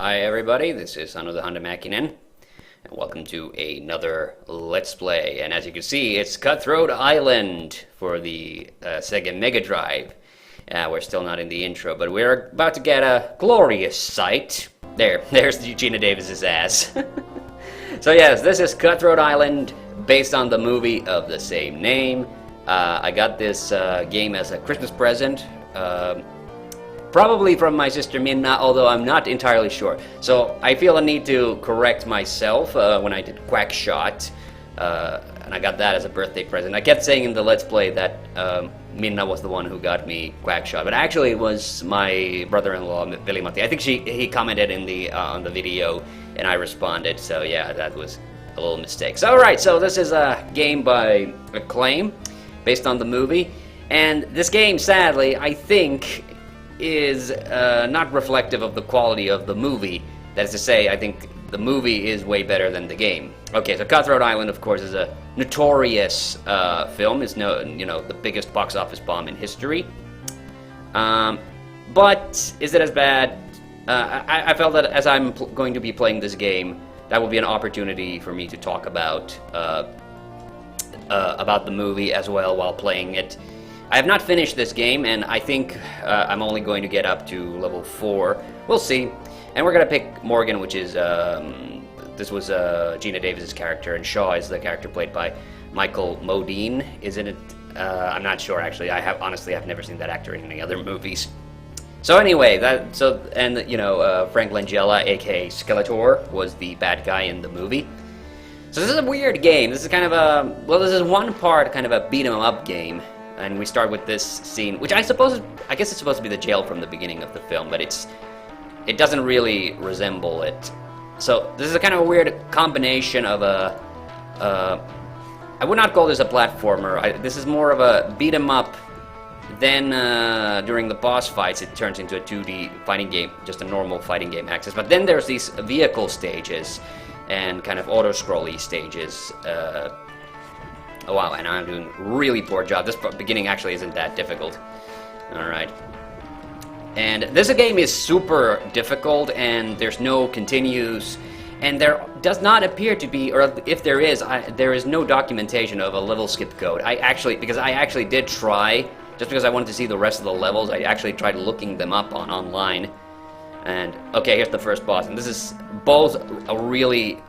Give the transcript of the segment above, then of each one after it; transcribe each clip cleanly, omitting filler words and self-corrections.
Hi everybody, this is TheHande and welcome to another Let's Play. And as you can see, it's Cutthroat Island for the Sega Mega Drive. We're still not in the intro, but we're about to get a glorious sight. There's Geena Davis's ass. So yes, this is Cutthroat Island, based on the movie of the same name. I got this game as a Christmas present. Probably from my sister Minna, although I'm not entirely sure. So I feel a need to correct myself when I did Quackshot, and I got that as a birthday present. I kept saying in the Let's Play that Minna was the one who got me Quackshot, but actually it was my brother-in-law, Veli-Matti. I think he commented in the on the video, and I responded. So yeah, that was a little mistake. So alright, so this is a game by Acclaim, based on the movie, and this game, sadly, I think is not reflective of the quality of the movie. That is to say, I think the movie is way better than the game. Okay, so Cutthroat Island, of course, is a notorious film. It's the biggest box office bomb in history. But is it as bad? I felt that as I'm going to be playing this game, that will be an opportunity for me to talk about the movie as well while playing it. I have not finished this game, and I think I'm only going to get up to level 4. We'll see. And we're going to pick Morgan, which is, this was Geena Davis's character, and Shaw is the character played by Michael Modine, isn't it? I'm not sure, actually. Honestly, I've never seen that actor in any other movies. So anyway, Frank Langella, aka Skeletor, was the bad guy in the movie. So this is a weird game. This is kind of this is one part kind of a beat-em-up game. And we start with this scene, which I guess it's supposed to be the jail from the beginning of the film, but it doesn't really resemble it. So this is a kind of a weird combination of I would not call this a platformer. This is more of a beat 'em up. Then during the boss fights, it turns into a 2D fighting game, just a normal fighting game access. But then there's these vehicle stages and kind of auto-scrolly stages. Oh wow, and I'm doing a really poor job. This beginning actually isn't that difficult. Alright. And this game is super difficult, and there's no continues, and there does not appear to be, or if there is no documentation of a level skip code. Because I actually did try, just because I wanted to see the rest of the levels, I actually tried looking them up online. And, okay, here's the first boss, and this is both a really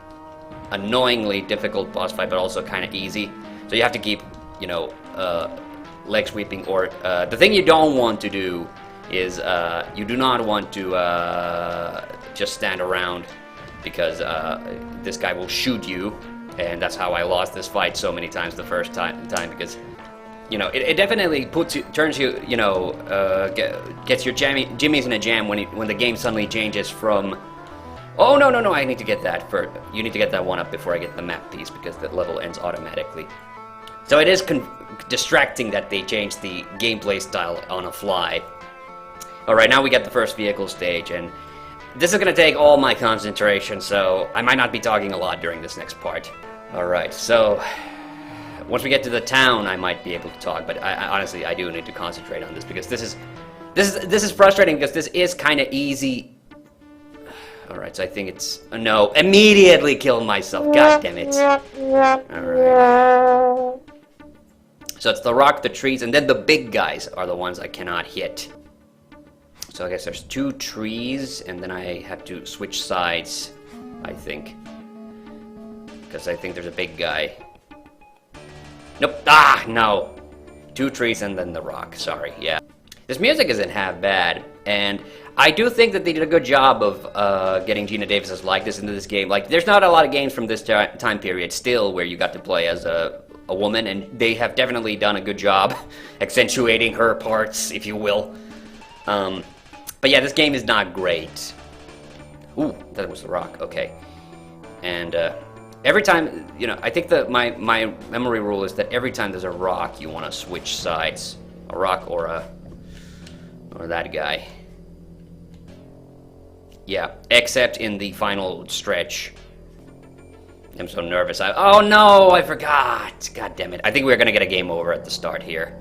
annoyingly difficult boss fight, but also kind of easy. So you have to keep, leg sweeping, or the thing you don't want to do is you do not want to just stand around, because this guy will shoot you, and that's how I lost this fight so many times the first time because it definitely turns you, gets your jimmies in a jam when the game suddenly changes from. Oh no, I need to get that first. You need to get that one up before I get the map piece, because the level ends automatically. So it is distracting that they changed the gameplay style on a fly. Alright, now we get the first vehicle stage, and this is going to take all my concentration, so I might not be talking a lot during this next part. Alright, so once we get to the town, I might be able to talk, but honestly, I do need to concentrate on this, because this is frustrating, because this is kind of easy. Alright, so I think it's... no, immediately killed myself, god damn it. Alright. So it's the rock, the trees, and then the big guys are the ones I cannot hit. So I guess there's 2 trees, and then I have to switch sides, I think. Because I think there's a big guy. Nope, no! 2 trees and then the rock, sorry, yeah. This music isn't half bad, and I do think that they did a good job of getting Geena Davis's likeness into this game. Like, there's not a lot of games from this time period still where you got to play as a woman, and they have definitely done a good job accentuating her parts, if you will. But yeah, this game is not great. Ooh, that was the rock, okay. And every time, I think that my memory rule is that every time there's a rock, you want to switch sides. A rock or that guy. Yeah, except in the final stretch. I'm so nervous. Oh no, I forgot. God damn it. I think we're gonna get a game over at the start here.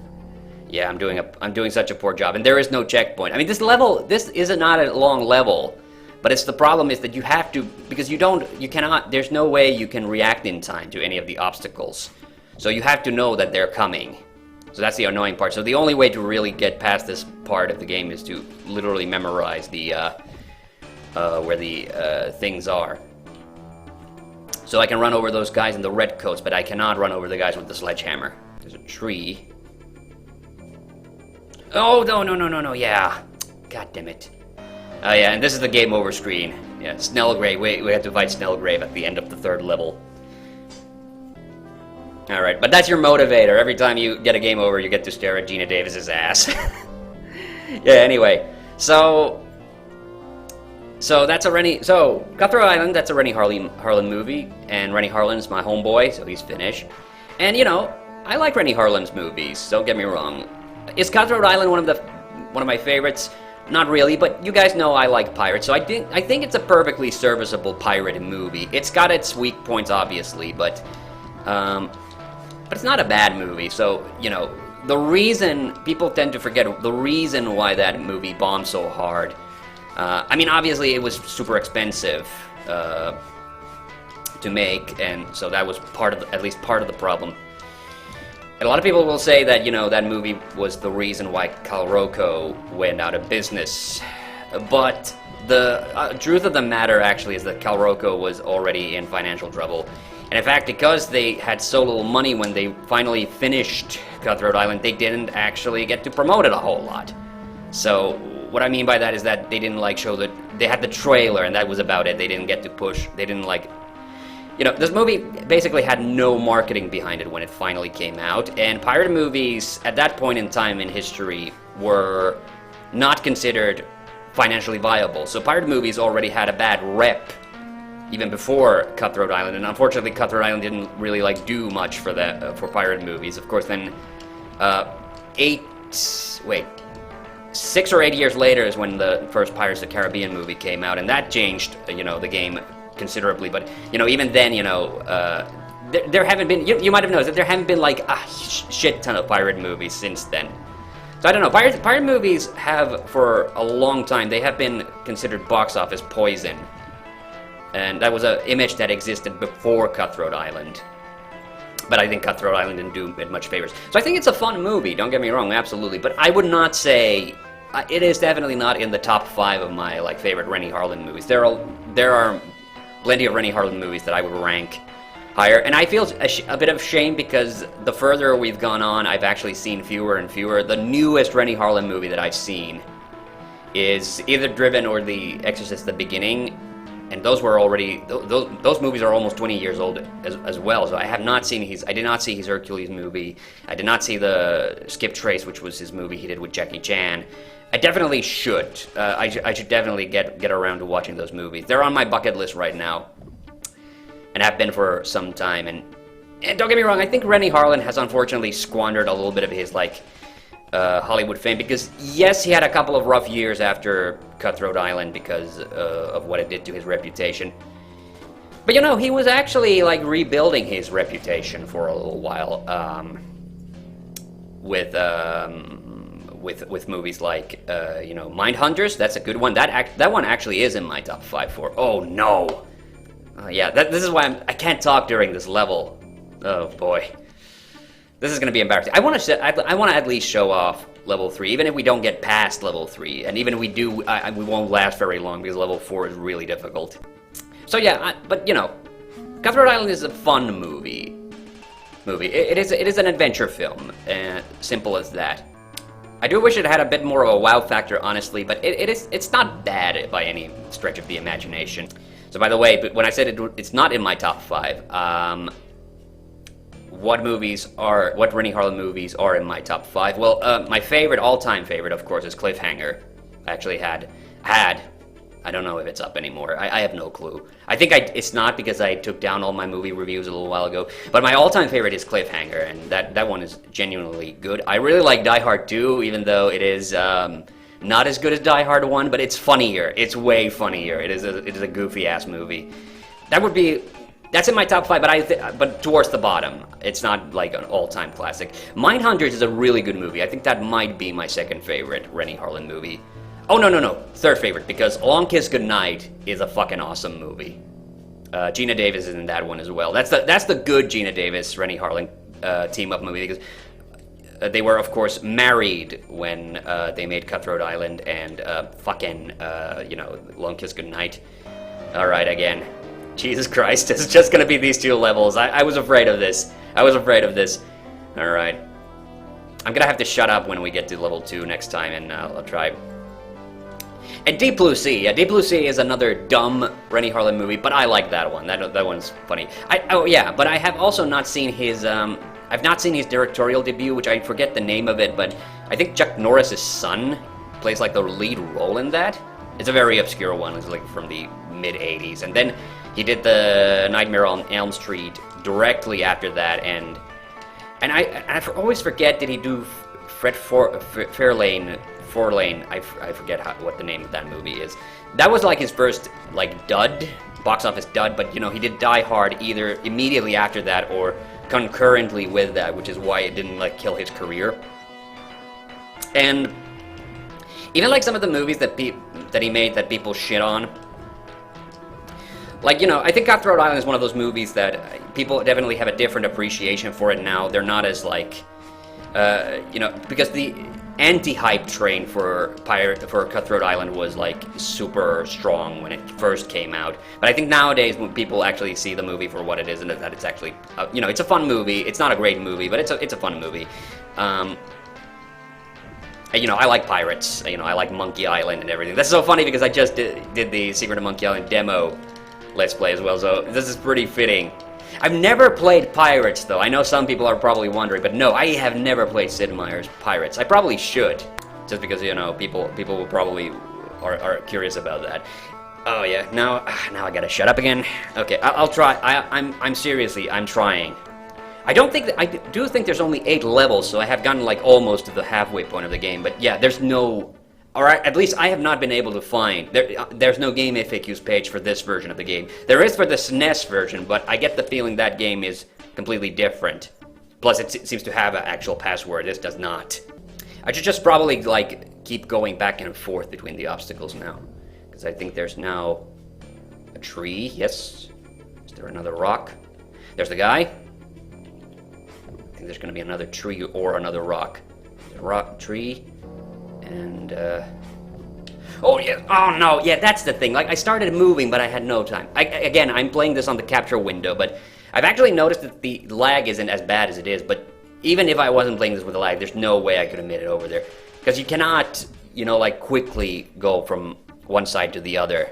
Yeah, I'm doing such a poor job, and there is no checkpoint. I mean, this is not a long level, But it's the problem is that you have to, because you cannot, there's no way you can react in time to any of the obstacles. So you have to know that they're coming. So that's the annoying part. So the only way to really get past this part of the game is to literally memorize the, where the things are. So I can run over those guys in the red coats, but I cannot run over the guys with the sledgehammer. There's a tree. Oh, no, yeah. God damn it. Oh yeah, and this is the game over screen. Yeah, Snellgrave. We have to fight Snellgrave at the end of the 3rd level. Alright, but that's your motivator. Every time you get a game over, you get to stare at Geena Davis's ass. Yeah, anyway. So that's a Renny... So, Cutthroat Island, that's a Renny Harlin movie. And Renny Harlin's my homeboy, so he's Finnish. And, you know, I like Renny Harlin's movies, don't get me wrong. Is Cutthroat Island one of my favorites? Not really, but you guys know I like pirates, so I think it's a perfectly serviceable pirate movie. It's got its weak points, obviously, but it's not a bad movie. So, you know, the reason people tend to forget the reason why that movie bombed so hard. I mean, obviously, it was super expensive to make, and so that was at least part of the problem. And a lot of people will say that, you know, that movie was the reason why Calroco went out of business. But the truth of the matter actually is that Calroco was already in financial trouble. And in fact, because they had so little money when they finally finished Cutthroat Island, they didn't actually get to promote it a whole lot. So what I mean by that is that they didn't like show they had the trailer and that was about it. They didn't get to push, they didn't like... You know, this movie basically had no marketing behind it when it finally came out, and pirate movies at that point in time in history were not considered financially viable. So pirate movies already had a bad rep even before Cutthroat Island, and unfortunately Cutthroat Island didn't really like do much for for pirate movies. Of course, then 6 or 8 years later is when the first Pirates of the Caribbean movie came out, and that changed, you know, the game considerably. But, you know, even then, you know, there haven't been, you might have noticed that there haven't been like a shit ton of pirate movies since then. So I don't know, pirate movies have for a long time, they have been considered box office poison. And that was an image that existed before Cutthroat Island. But I think Cutthroat Island didn't do it much favors. So I think it's a fun movie, don't get me wrong, absolutely. But I would not say, it is definitely not in the top 5 of my like favorite Renny Harlin movies. There are plenty of Renny Harlin movies that I would rank higher. And I feel a bit of shame because the further we've gone on, I've actually seen fewer and fewer. The newest Renny Harlin movie that I've seen is either Driven or The Exorcist: The Beginning. And those were already, those movies are almost 20 years old as well. So I did not see his Hercules movie. I did not see the Skip Trace, which was his movie he did with Jackie Chan. I definitely should. I should definitely get around to watching those movies. They're on my bucket list right now, and have been for some time. And don't get me wrong, I think Renny Harlin has unfortunately squandered a little bit of his like Hollywood fame, because yes, he had a couple of rough years after Cutthroat Island because of what it did to his reputation. But you know, he was actually like rebuilding his reputation for a little while with movies like you know, Mindhunters. That's a good one. That one actually is in my top 5 for. Oh no. Yeah, this is why I can't talk during this level. Oh boy. This is going to be embarrassing. I want to at least show off level 3, even if we don't get past level 3, and even if we do, we won't last very long because level 4 is really difficult. So yeah, but you know, Cutthroat Island is a fun movie. It is an adventure film, simple as that. I do wish it had a bit more of a wow factor, honestly, but it's not bad by any stretch of the imagination. So by the way, but when I said it's not in my top 5, what Renny Harlin movies are in my top 5? Well, my all-time favorite, of course, is Cliffhanger. I actually had. I don't know if it's up anymore. I have no clue. I think it's not, because I took down all my movie reviews a little while ago. But my all-time favorite is Cliffhanger, and that one is genuinely good. I really like Die Hard 2, even though it is not as good as Die Hard 1, but it's funnier. It's way funnier. It is a goofy-ass movie. That's in my top 5, but towards the bottom. It's not like an all-time classic. Mindhunters is a really good movie. I think that might be my second favorite Renny Harlin movie. Oh, no. Third favorite, because Long Kiss Goodnight is a fucking awesome movie. Geena Davis is in that one as well. That's the good Geena Davis, Renny Harlin team-up movie, because they were, of course, married when they made Cutthroat Island and Long Kiss Goodnight. Alright, again. Jesus Christ, it's just gonna be these two levels. I was afraid of this. Alright. I'm gonna have to shut up when we get to level 2 next time, and I'll try. And Deep Blue Sea. Yeah, Deep Blue Sea is another dumb Renny Harlin movie, but I like that one. That one's funny. But I have also not seen his, I've not seen his directorial debut, which I forget the name of it, but I think Chuck Norris's son plays like the lead role in that. It's a very obscure one. It's like from the mid-'80s. And then he did the Nightmare on Elm Street directly after that, and I always forget, did he do Fred Fairlane? I forget what the name of that movie is. That was like his first like dud, box office dud, but he did Die Hard either immediately after that or concurrently with that, which is why it didn't like kill his career. And even like some of the movies that he made that people shit on, like, I think Cutthroat Island is one of those movies that people definitely have a different appreciation for it now. They're not as like, because the anti-hype train for Cutthroat Island was like super strong when it first came out. But I think nowadays when people actually see the movie for what it is, and that it's actually, it's a fun movie. It's not a great movie, but it's a fun movie. I like pirates. I like Monkey Island and everything. That's so funny because I just did the Secret of Monkey Island demo Let's Play as well, so this is pretty fitting. I've never played Pirates, though. I know some people are probably wondering, but no, I have never played Sid Meier's Pirates. I probably should, just because, people will probably are curious about that. Oh, yeah, now I gotta shut up again. Okay, I'll try. I'm seriously, I'm trying. I do think there's only 8 levels, so I have gotten, like, almost to the halfway point of the game, but yeah, there's no... Alright, at least I have not been able to find. There's no game FAQs page for this version of the game. There is for the SNES version, but I get the feeling that game is completely different. Plus, it seems to have an actual password. This does not. I should just probably, like, keep going back and forth between the obstacles now. Because I think there's now a tree. Yes. Is there another rock? There's the guy. I think there's going to be another tree or another rock. There's a rock, tree. And, oh, yeah, oh, no, yeah, that's the thing. Like, I started moving, but I had no time. Again, I'm playing this on the capture window, but I've actually noticed that the lag isn't as bad as it is, but even if I wasn't playing this with a lag, there's no way I could have made it over there. Because you cannot, like, quickly go from one side to the other.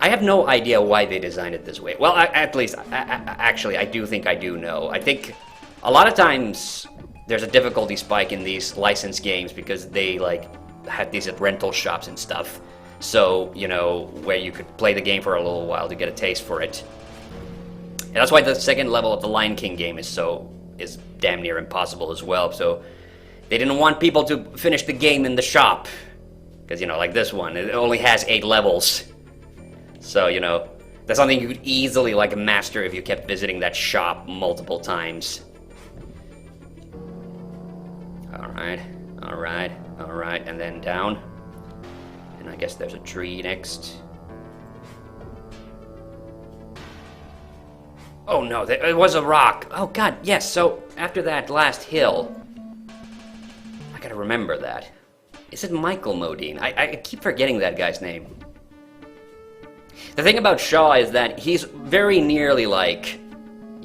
I have no idea why they designed it this way. Well, at least, actually, I do think I do know. I think a lot of times... There's a difficulty spike in these licensed games because they, like, had these at rental shops and stuff. So, where you could play the game for a little while to get a taste for it. And that's why the second level of the Lion King game is damn near impossible as well. So, they didn't want people to finish the game in the shop. Because, like this one, it only has 8 levels. So, that's something you could easily, like, master if you kept visiting that shop multiple times. Alright, and then down. And I guess there's a tree next. Oh no, it was a rock. Oh god, yes, so after that last hill, I gotta remember that. Is it Michael Modine? I keep forgetting that guy's name. The thing about Shaw is that he's very nearly like...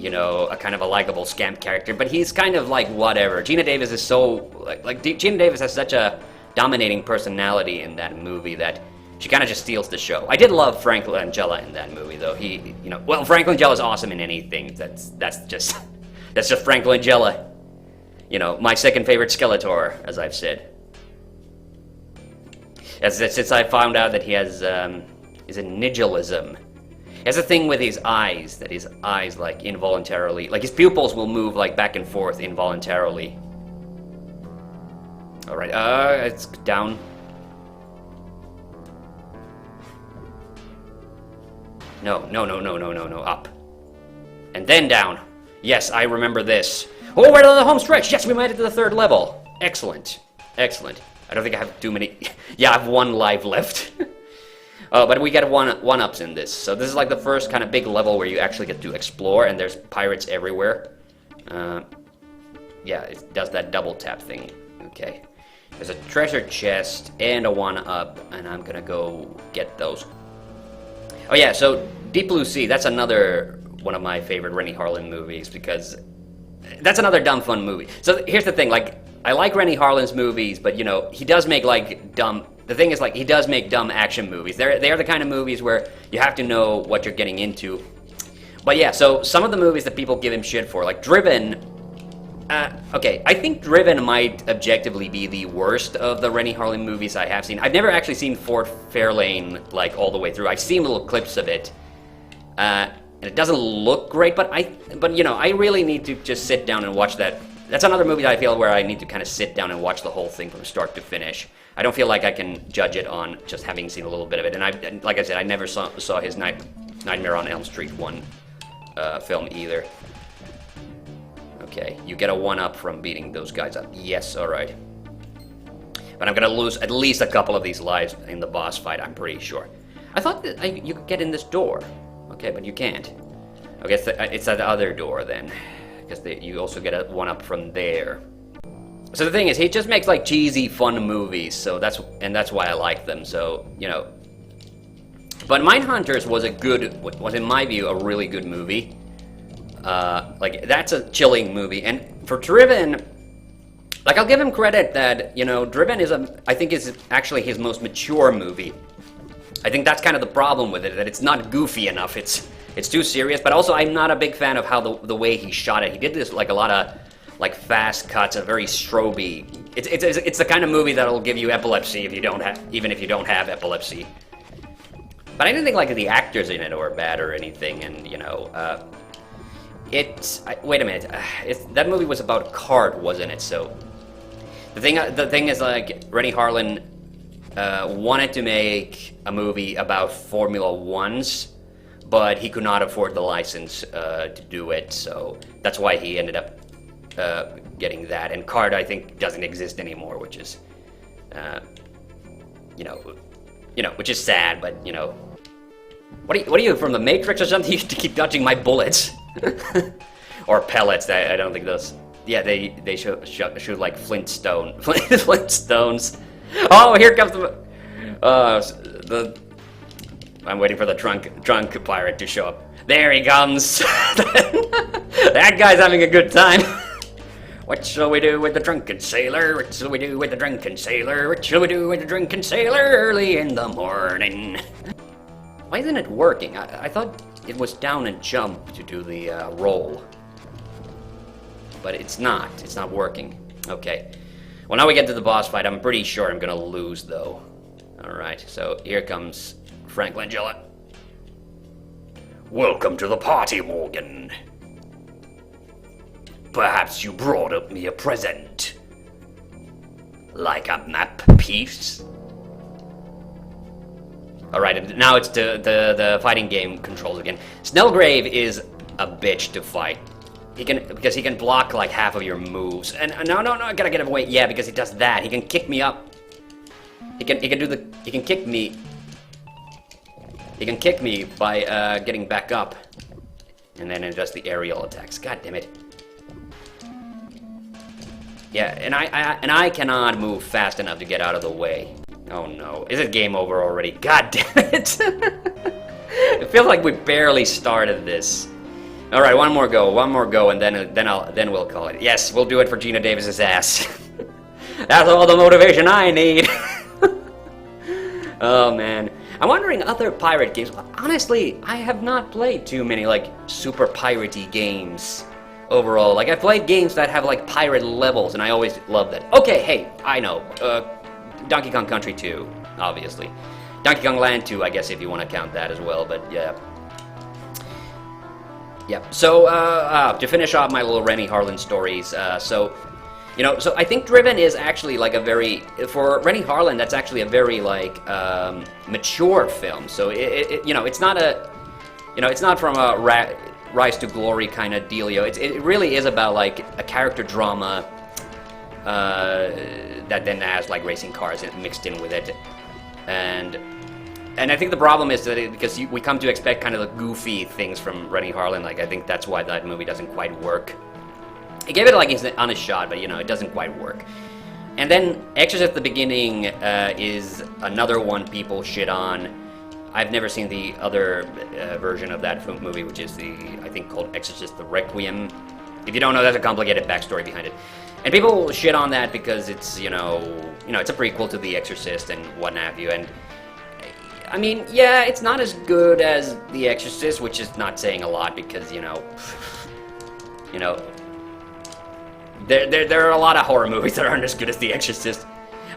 a kind of a likable scamp character, but he's kind of like whatever. Geena Davis is so Geena Davis has such a dominating personality in that movie that she kind of just steals the show. I did love Frank Langella in that movie, though. Well, Frank Langella's awesome in anything. That's just Frank Langella. My second favorite Skeletor, as I've said. Since I found out that he has is it nigilism. He has a thing with his eyes, that his eyes, like, involuntarily... Like, his pupils will move, like, back and forth involuntarily. Alright, it's down. No, up. And then down. Yes, I remember this. Oh, we're to the home stretch! Yes, we made it to the 3rd level! Excellent. I don't think I have too many. Yeah, I have 1 life left. But we get one-ups in this. So this is like the first kind of big level where you actually get to explore, and there's pirates everywhere. Yeah, it does that double tap thing. Okay. There's a treasure chest and a 1-up, and I'm gonna go get those. Oh yeah, so Deep Blue Sea, that's another one of my favorite Renny Harlin movies, because that's another dumb fun movie. So here's the thing, like, I like Renny Harlin's movies, but you know, he does make like dumb... The thing is, like, he does make dumb action movies. They are the kind of movies where you have to know what you're getting into. But yeah, so some of the movies that people give him shit for, like Driven... okay, I think Driven might objectively be the worst of the Renny Harlin movies I have seen. I've never actually seen Fort Fairlane, like, all the way through. I've seen little clips of it. And it doesn't look great, but you know, I really need to just sit down and watch that. That's another movie that I feel where I need to kind of sit down and watch the whole thing from start to finish. I don't feel like I can judge it on just having seen a little bit of it. And like I said, I never saw his Nightmare on Elm Street 1 film either. Okay, you get a 1-up from beating those guys up. Yes, alright. But I'm gonna lose at least a couple of these lives in the boss fight, I'm pretty sure. I thought that you could get in this door. Okay, but you can't. Okay, it's that other door then. Because you also get a 1-up from there. So the thing is, he just makes like cheesy, fun movies, so that's why I like them, so, you know. But Mindhunters was in my view, a really good movie. Like, that's a chilling movie, and for Driven, like, I'll give him credit that, you know, Driven I think is actually his most mature movie. I think that's kind of the problem with it, that it's not goofy enough, it's too serious, but also I'm not a big fan of how the way he shot it. He did this, like, a lot of, like, fast cuts, a very strobe. It's the kind of movie that'll give you epilepsy if you don't have, even if you don't have epilepsy. But I didn't think, like, the actors in it were bad or anything, and, you know, wait a minute. That movie was about kart, wasn't it? So the thing is, like, Renny Harlin wanted to make a movie about Formula Ones, but he could not afford the license to do it. So that's why he ended up getting that. And kart, I think, doesn't exist anymore, which is, you know, which is sad. But you know, what are you from the Matrix or something? You have to keep dodging my bullets. Or pellets. I don't think those. Yeah, they shoot like Flintstones. Oh, here comes the. I'm waiting for the drunk pirate to show up. There he comes. That guy's having a good time. What shall we do with the drunken sailor? What shall we do with the drunken sailor? What shall we do with the drunken sailor early in the morning? Why isn't it working? I thought it was down and jump to do the roll. But it's not. It's not working. Okay. Well, now we get to the boss fight. I'm pretty sure I'm gonna lose, though. Alright, so here comes Frank Langella. Welcome to the party, Morgan. Perhaps you brought up me a present. Like a map piece? Alright, now it's the fighting game controls again. Snellgrave is a bitch to fight. Because he can block like half of your moves. And no, I gotta get him away. Yeah, because he does that. He can kick me up. He can kick me. He can kick me by getting back up. And then it does the aerial attacks. God damn it. Yeah, and I cannot move fast enough to get out of the way. Oh no. Is it game over already? God damn it. It feels like we barely started this. Alright, one more go, and then we'll call it. Yes, we'll do it for Geena Davis's ass. That's all the motivation I need. Oh man. I'm wondering other pirate games. Honestly, I have not played too many like super piratey games overall. Like I've played games that have like pirate levels, and I always love that. Okay, hey, I know. Donkey Kong Country 2, obviously. Donkey Kong Land 2, I guess, if you want to count that as well, but yeah. Yep. So, to finish off my little Renny Harlin stories, so I think Driven is actually like for Renny Harlin, that's actually a very like mature film. So it's not from a rise to glory kind of dealio. It really is about like a character drama that then has like racing cars mixed in with it, and I think the problem is that because we come to expect kind of the goofy things from Renny Harlin. Like I think that's why that movie doesn't quite work. He gave it like his honest shot, but you know it doesn't quite work. And then Exorcist at the beginning is another one people shit on. I've never seen the other version of that movie, which is I think called Exorcist the Requiem. If you don't know, there's a complicated backstory behind it. And people shit on that because it's, you know, it's a prequel to The Exorcist and what have you. And I mean, yeah, it's not as good as The Exorcist, which is not saying a lot because, you know, there are a lot of horror movies that aren't as good as The Exorcist.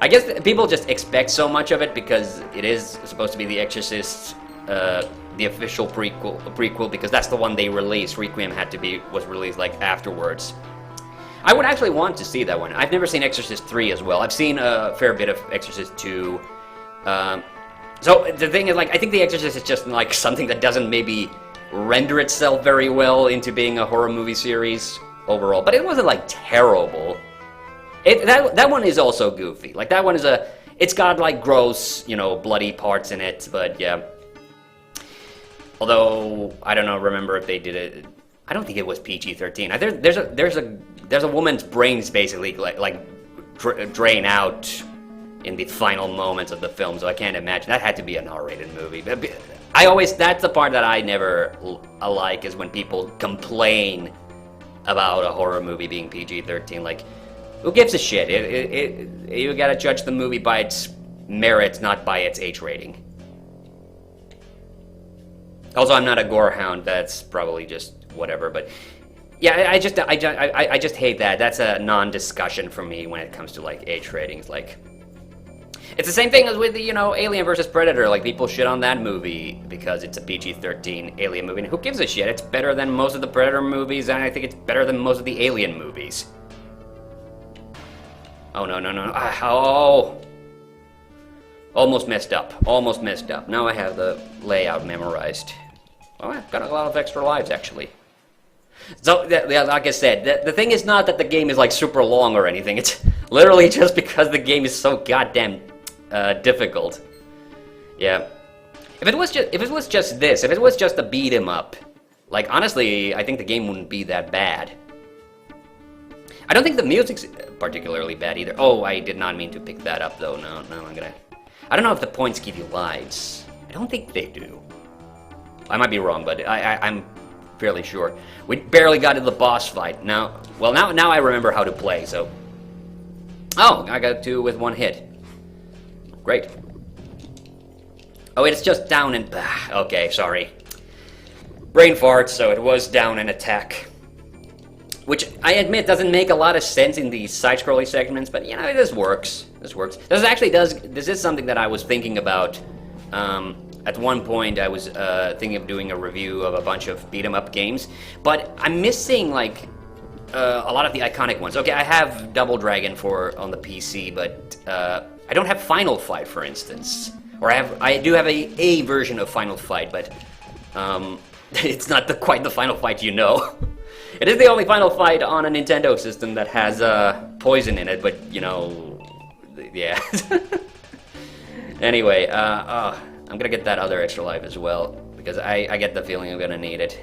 I guess people just expect so much of it because it is supposed to be The Exorcist, the official prequel, because that's the one they released. Requiem was released like afterwards. I would actually want to see that one. I've never seen Exorcist 3 as well. I've seen a fair bit of Exorcist 2. So the thing is, like, I think The Exorcist is just like something that doesn't maybe render itself very well into being a horror movie series overall, but it wasn't like terrible. That one is also goofy. Like that one is it's got like gross, you know, bloody parts in it, but yeah. Although I don't know, remember if they did it. I don't think it was PG-13. There's a woman's brains basically like drain out in the final moments of the film, so I can't imagine that had to be an R-rated movie. That's the part that I never like is when people complain about a horror movie being PG-13. Like, who gives a shit? You gotta judge the movie by its merits, not by its H rating. Also, I'm not a gore hound. That's probably just whatever. But yeah, I just hate that. That's a non-discussion for me when it comes to like H ratings. Like, it's the same thing as with the, you know, Alien vs. Predator. Like, people shit on that movie because it's a PG-13 Alien movie. And who gives a shit? It's better than most of the Predator movies, and I think it's better than most of the Alien movies. Oh, no. Oh! Almost messed up. Now I have the layout memorized. Oh, I've got a lot of extra lives, actually. So, like I said, the thing is not that the game is, like, super long or anything. It's literally just because the game is so goddamn difficult. Yeah. If it was just a beat 'em up, like, honestly, I think the game wouldn't be that bad. I don't think the music's particularly bad either. Oh, I did not mean to pick that up, though. No, I don't know if the points give you lives. I don't think they do. I might be wrong, but I'm fairly sure. We barely got to the boss fight. Now I remember how to play, so... Oh, I got 2 with 1 hit. Great. Oh, it's just down and... Okay, sorry. Brain fart, so it was down and attack. Which, I admit, doesn't make a lot of sense in these side-scrolling segments, but, you know, this works. This is something that I was thinking about. At one point, I was thinking of doing a review of a bunch of beat-em-up games, but I'm missing, like, a lot of the iconic ones. Okay, I have Double Dragon on the PC, but I don't have Final Fight, for instance. Or I do have a version of Final Fight, but it's not quite the Final Fight you know. It is the only Final Fight on a Nintendo system that has poison in it, but, you know, yeah. Anyway, I'm gonna get that other extra life as well, because I get the feeling I'm gonna need it.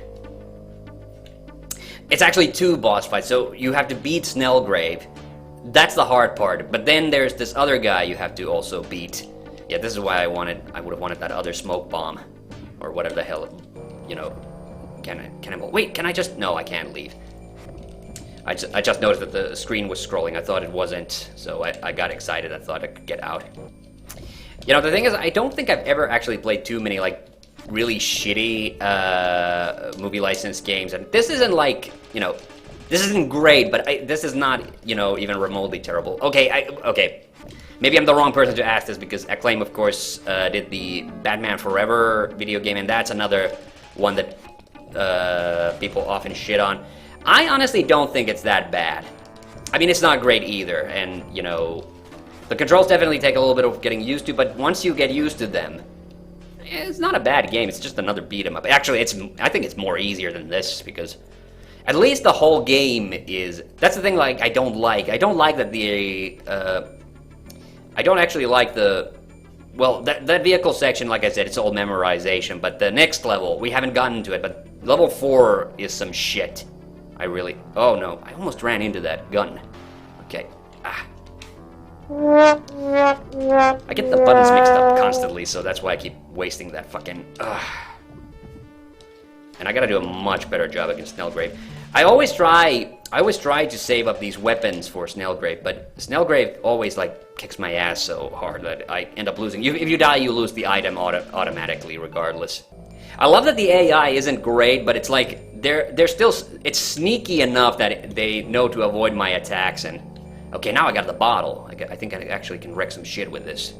It's actually 2 boss fights, so you have to beat Snellgrave. That's the hard part, but then there's this other guy you have to also beat. Yeah, this is why I would have wanted that other smoke bomb, or whatever the hell, you know. Wait, can I just... No, I can't leave. I just noticed that the screen was scrolling. I thought it wasn't, so I got excited. I thought I could get out. You know, the thing is, I don't think I've ever actually played too many, like, really shitty movie licensed games. And this isn't like, you know, this isn't great, but this is not, you know, even remotely terrible. Okay, maybe I'm the wrong person to ask this, because Acclaim, of course, did the Batman Forever video game, and that's another one that people often shit on. I honestly don't think it's that bad. I mean, it's not great either, and, you know, the controls definitely take a little bit of getting used to, but once you get used to them, it's not a bad game. It's just another beat 'em up. Actually, I think it's more easier than this, because At least the whole game is... That's the thing, like, I don't like. I don't like that the... I don't actually like the... Well, that vehicle section, like I said, it's all memorization, but the next level, we haven't gotten to it, but level 4 is some shit. I really... Oh, no. I almost ran into that gun. Okay. Ah. I get the buttons mixed up constantly, so that's why I keep wasting that fucking... And I gotta do a much better job against Snellgrave. I always try to save up these weapons for Snellgrave, but Snellgrave always, like, kicks my ass so hard that I end up losing. If you die, you lose the item automatically, regardless. I love that the AI isn't great, but it's like, they're still... It's sneaky enough that they know to avoid my attacks, and... Okay, now I got the bottle. I think I actually can wreck some shit with this.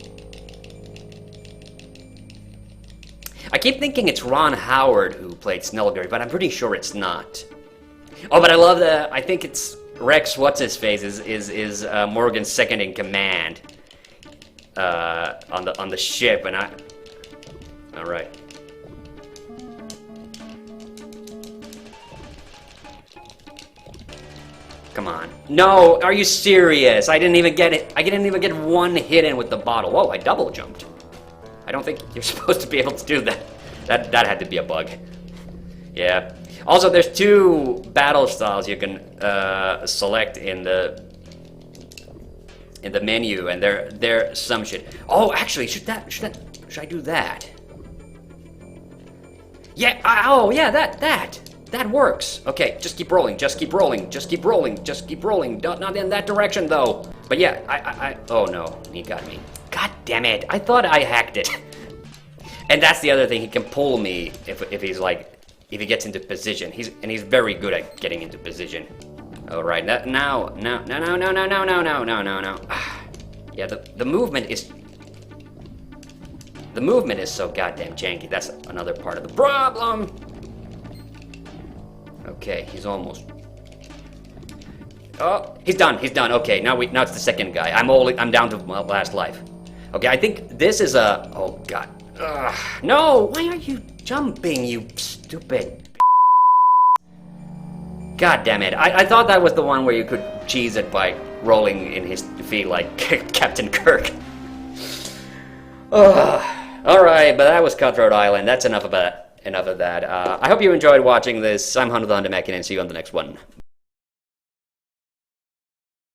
I keep thinking it's Ron Howard who played Snellgrave, but I'm pretty sure it's not. Oh, but I love the... I think it's Rex What's-His-Face is Morgan's second in command on the ship, and I... Alright. Come on. No, are you serious? I didn't even get it. I didn't even get one hit in with the bottle. Whoa, I double jumped. I don't think you're supposed to be able to do that. That had to be a bug. Yeah. Also, there's 2 battle styles you can select in the menu, and they're some shit. Oh, actually, should I do that? Yeah. Oh, yeah. That works. Okay, just keep rolling. Just keep rolling. Just keep rolling. Just keep rolling. Not in that direction though. But yeah, I. Oh no, he got me. God damn it! I thought I hacked it. And that's the other thing. He can pull me if he's like. If he gets into position, he's very good at getting into position. All right, now. Yeah, the movement is so goddamn janky. That's another part of the problem. Okay, he's almost. Oh, he's done. Okay, now it's the second guy. I'm down to my last life. Okay, I think this is a. Oh god. No! Why are you jumping, you stupid? God damn it! I thought that was the one where you could cheese it by rolling in his feet like Captain Kirk. All right, but that was Cutthroat Island. That's enough of that. I hope you enjoyed watching this. I'm TheHande, and see you on the next one.